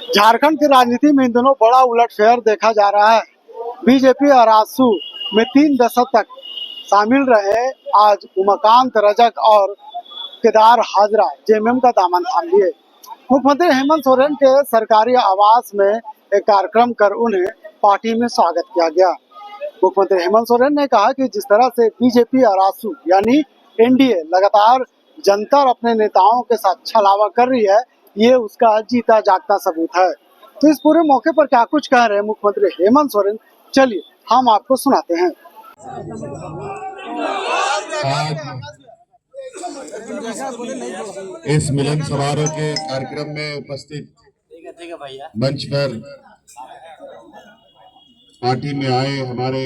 झारखंड की राजनीति में इन दिनों बड़ा उलटफेर देखा जा रहा है। बीजेपी और आजसू में 3 दशक तक शामिल रहे आज उमाकांत रजक और केदार हाजरा जेएमएम का दामन थाम लिए। मुख्यमंत्री हेमंत सोरेन के सरकारी आवास में एक कार्यक्रम कर उन्हें पार्टी में स्वागत किया गया। मुख्यमंत्री हेमंत सोरेन ने कहा कि जिस तरह से बीजेपी और आजसू यानी एनडीए लगातार जनता और अपने नेताओं के साथ छलावा कर रही है, ये उसका जीता जागता सबूत है। तो इस पूरे मौके पर क्या कुछ कह रहे हैं मुख्यमंत्री हेमंत सोरेन, चलिए हम आपको सुनाते हैं। इस मिलन समारोह के कार्यक्रम में उपस्थित मंच पर पार्टी में आए हमारे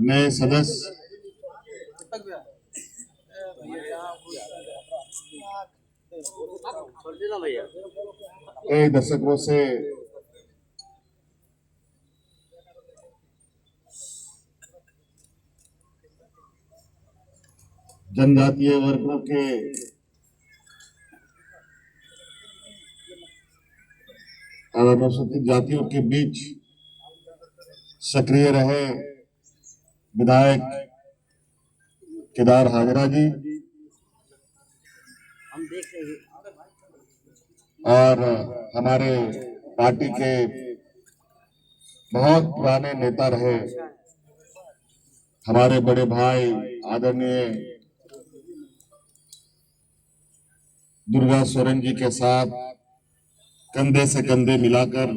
नए सदस्य कई दशकों से जनजातीय वर्गों के और अनुसूचित जातियों के बीच सक्रिय रहे विधायक केदार हाजरा जी और हमारे पार्टी के बहुत पुराने नेता रहे हमारे बड़े भाई आदरणीय दुर्गा सोरेन जी के साथ कंधे से कंधे मिलाकर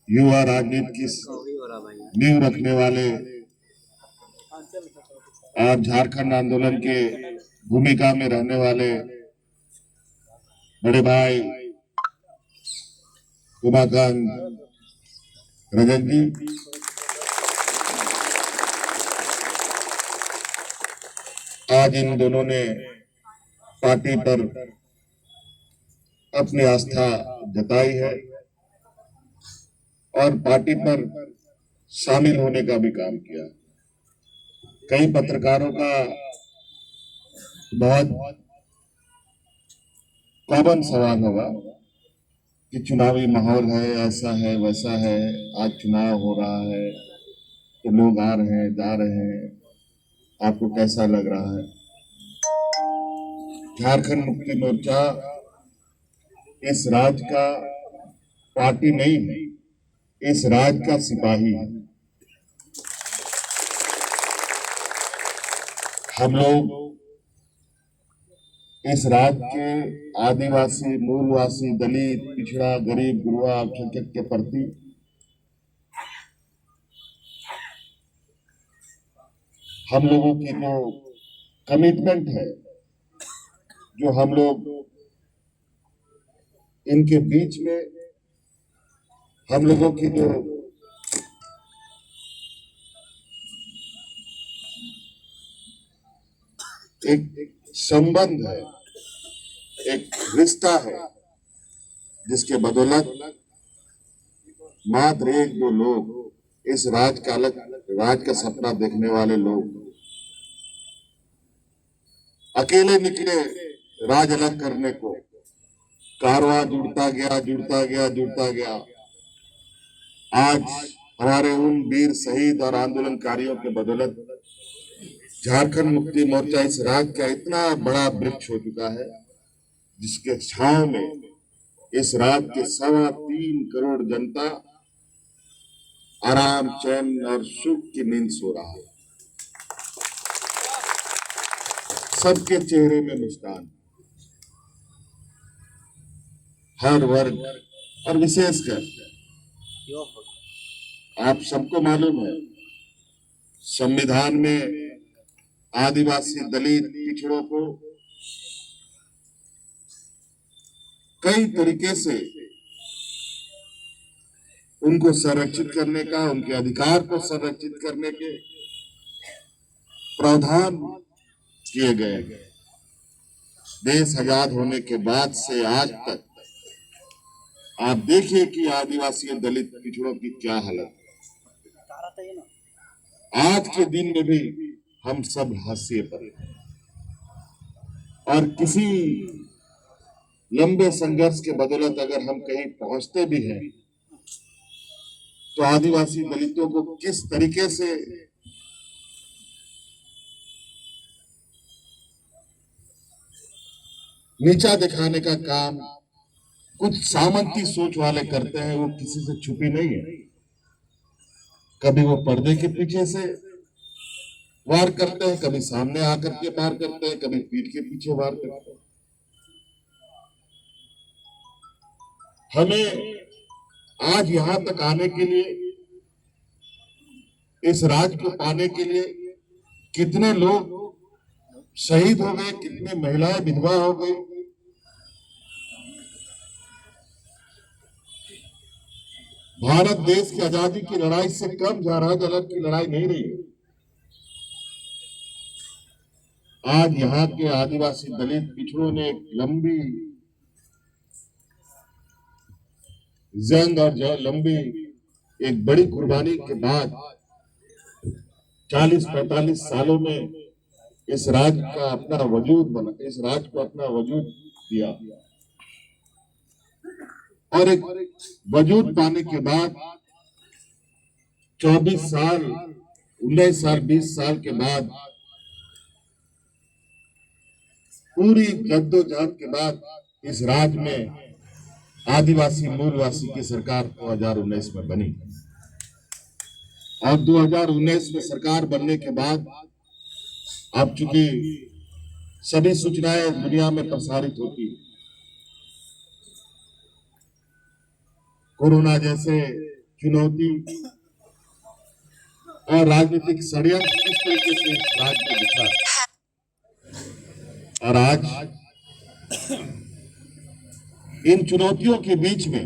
युवा राजनीति की नींव रखने वाले और झारखंड आंदोलन के भूमिका में रहने वाले बड़े भाई उमाकांत रजक जी, आज इन दोनों ने पार्टी पर अपनी आस्था जताई है और पार्टी पर शामिल होने का भी काम किया। कई पत्रकारों का बहुत कॉमन सवाल होगा कि चुनावी माहौल है, ऐसा है वैसा है, आज चुनाव हो रहा है तो लोग आ रहे हैं जा रहे हैं, आपको कैसा लग रहा है? झारखंड मुक्ति मोर्चा इस राज्य का पार्टी नहीं है, इस राज्य का सिपाही है। हम लोग इस राज्य के आदिवासी, मूलवासी, दलित, पिछड़ा, गरीब, गुरुआ, अल्पसंख्यक के प्रति हम लोगों की जो कमिटमेंट है, जो हम लोग इनके बीच में हम लोगों की जो एक संबंध है, एक रिश्ता है, जिसके बदौलत मात्र एक दो लोग इस राज का सपना देखने वाले लोग अकेले निकले राज अलग करने को। कारवां जुड़ता गया। आज हमारे उन वीर शहीद और आंदोलनकारियों के बदौलत झारखंड मुक्ति मोर्चा इस राज्य का इतना बड़ा वृक्ष हो चुका है, जिसके छांव में इस राज्य के 3.25 करोड़ जनता आराम, चैन और सुख की नींद सो रहा है। सबके चेहरे में मुस्कान, हर वर्ग और विशेषकर आप सबको मालूम है, संविधान में आदिवासी, दलित, पिछड़ों को कई तरीके से उनको संरक्षित करने का, उनके अधिकार को संरक्षित करने के प्रावधान किए गए। देश आजाद होने के बाद से आज तक आप देखिए कि आदिवासी, दलित, पिछड़ों की क्या हालत है। आज के दिन में भी हम सब हाशिए पर हैं। और किसी लंबे संघर्ष के बदौलत अगर हम कहीं पहुंचते भी हैं तो आदिवासी दलितों को किस तरीके से नीचा दिखाने का काम कुछ सामंती सोच वाले करते हैं, वो किसी से छुपी नहीं है। कभी वो पर्दे के पीछे से वार करते हैं, कभी सामने आकर के वार करते हैं, कभी पीठ के पीछे वार करते हैं। हमें आज यहां तक आने के लिए, इस राज को पाने के लिए कितने लोग शहीद हो गए, कितनी महिलाएं विधवा हो गई। भारत देश की आजादी की लड़ाई से कम जहां की लड़ाई नहीं रही है। आज यहाँ के आदिवासी दलित पिछड़ों ने एक लंबी जंग और लंबी एक बड़ी कुर्बानी के बाद 40-45 सालों में इस राज्य का अपना वजूद बना, इस राज्य को अपना वजूद दिया और एक वजूद पाने के बाद 24 साल, 19 साल, 20 साल के बाद पूरी जद्दोजहद के बाद इस राज्य में आदिवासी मूलवासी की सरकार 2019 में बनी और 2019 में सरकार बनने के बाद अब चूंकि सभी सूचनाएं दुनिया में प्रसारित होती, कोरोना जैसे चुनौती और राजनीतिक षड्यंत्र किस तरीके से इस राज्य में दिखा, और आज इन चुनौतियों के बीच में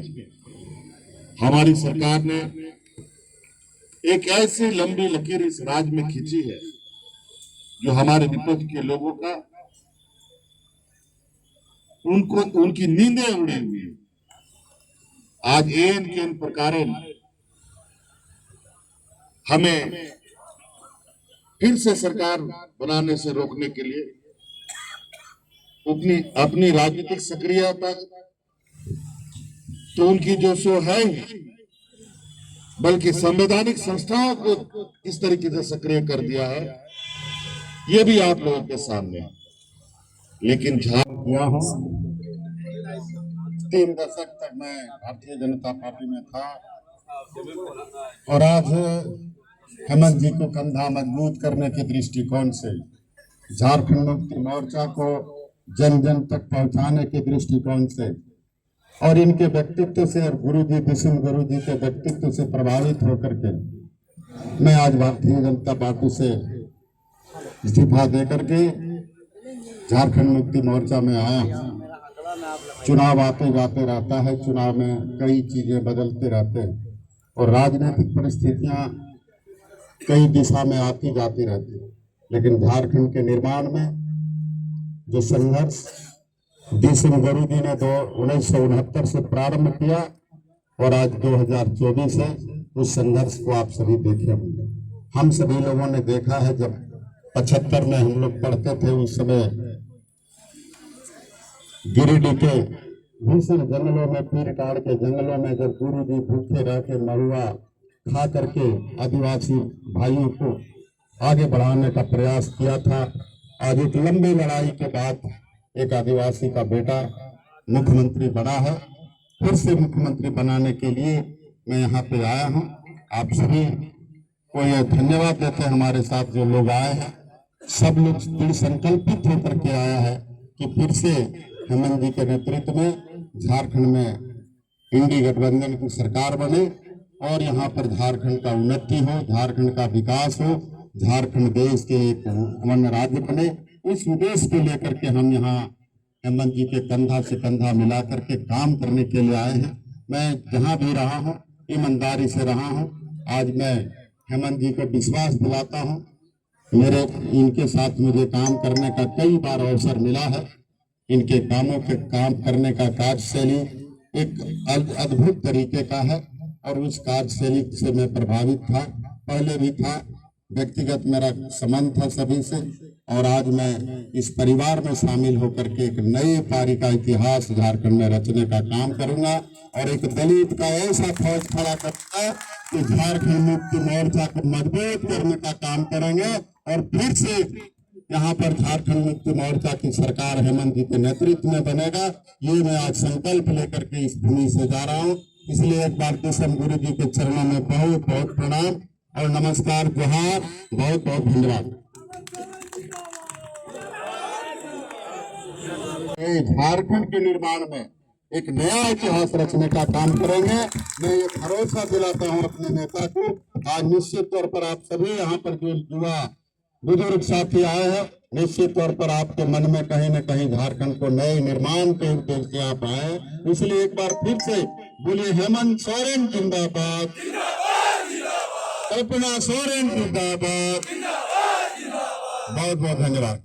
हमारी सरकार ने एक ऐसी लंबी लकीर इस राज्य में खींची है जो हमारे विपक्ष के लोगों का, उनकी नींदें उड़ी हुई है। आज एन के इन प्रकार हमें फिर से सरकार बनाने से रोकने के लिए अपनी राजनीतिक सक्रियता तो उनकी जो सो है ही, बल्कि संवैधानिक संस्थाओं को इस तरीके से सक्रिय कर दिया है, ये भी आप लोगों के सामने। लेकिन किया हूँ 3 दशक तक मैं भारतीय जनता पार्टी में था और आज हेमंत जी को कंधा मजबूत करने के दृष्टिकोण से, झारखंड मुक्ति मोर्चा को जन जन तक पहुंचाने के दृष्टिकोण से और इनके व्यक्तित्व से और गुरुजी विष्णु गुरु जी के व्यक्तित्व से प्रभावित होकर के मैं आज भारतीय जनता पार्टी से इस्तीफा दे करके झारखंड मुक्ति मोर्चा में आया हूँ। चुनाव आते जाते रहता है, चुनाव में कई चीजें बदलते रहते हैं और राजनीतिक परिस्थितियां कई दिशा में आती जाती रहती है, लेकिन झारखंड के निर्माण में जो संघर्ष विष्णु गुरु जी ने 1969 से प्रारंभ किया और आज 2024 है, उस संघर्ष को आप सभी देखे होंगे। हम सभी लोगों ने देखा है, जब 75 में हम लोग पढ़ते थे उस समय गिरिडीह के भीषण जंगलों में, पीरकाड़ के जंगलों में जब गुरु जी भूखे रह के महुआ खा करके आदिवासी भाइयों को आगे बढ़ाने का प्रयास किया था। आज एक लंबी लड़ाई के बाद एक आदिवासी का बेटा मुख्यमंत्री बना है। फिर से मुख्यमंत्री बनाने के लिए मैं यहाँ पे आया हूँ। आप सभी को यह धन्यवाद देते हैं, हमारे साथ जो लोग आए हैं सब लोग दृढ़ संकल्पित होकर के आया है कि फिर से हेमंत जी के नेतृत्व में झारखंड में इंडी गठबंधन की सरकार बने और यहाँ पर झारखंड का उन्नति हो, झारखंड का विकास हो, झारखंड देश के एक अमन राज्य बने। इस उद्देश्य को लेकर के हम यहाँ हेमंत जी के कंधा से कंधा मिला करके काम करने के लिए आए हैं। मैं जहाँ भी रहा हूँ ईमानदारी से रहा हूँ। आज मैं हेमंत जी को विश्वास दिलाता हूँ, मेरे इनके साथ मुझे काम करने का कई बार अवसर मिला है। इनके कामों के काम करने का कार्यशैली एक अद्भुत तरीके का है और उस कार्यशैली से मैं प्रभावित था, पहले भी था व्यक्तिगत मेरा संबंध था सभी से, और आज मैं इस परिवार में शामिल होकर के एक नई पारी का इतिहास झारखंड में रचने का काम करूंगा, और एक दलित का ऐसा फौज खड़ा करूंगा कि झारखंड मुक्ति मोर्चा को मजबूत करने का काम करेंगे, और फिर से यहाँ पर झारखंड मुक्ति मोर्चा की सरकार हेमंत जी के नेतृत्व में बनेगा। ये मैं आज संकल्प लेकर के इस भूमि से जा रहा हूँ। इसलिए एक बार कृष्ण गुरु जी के चरणों में बहुत बहुत प्रणाम और नमस्कार, जोहार, बहुत बहुत धन्यवाद। झारखंड के निर्माण में एक नया इतिहास रचने का काम करेंगे। मैं ये भरोसा दिलाता हूँ अपने नेता को। आज निश्चित तौर पर आप सभी यहाँ पर जो युवा बुजुर्ग साथी आए हैं, निश्चित तौर पर आपके मन में कहीं न कहीं झारखंड को नए निर्माण के उद्देश्य से आप आए, इसलिए एक बार फिर से बोलिए हेमंत सोरेन जिंदाबाद, कल्पना सोरेन जिंदाबाद। बहुत बहुत धन्यवाद।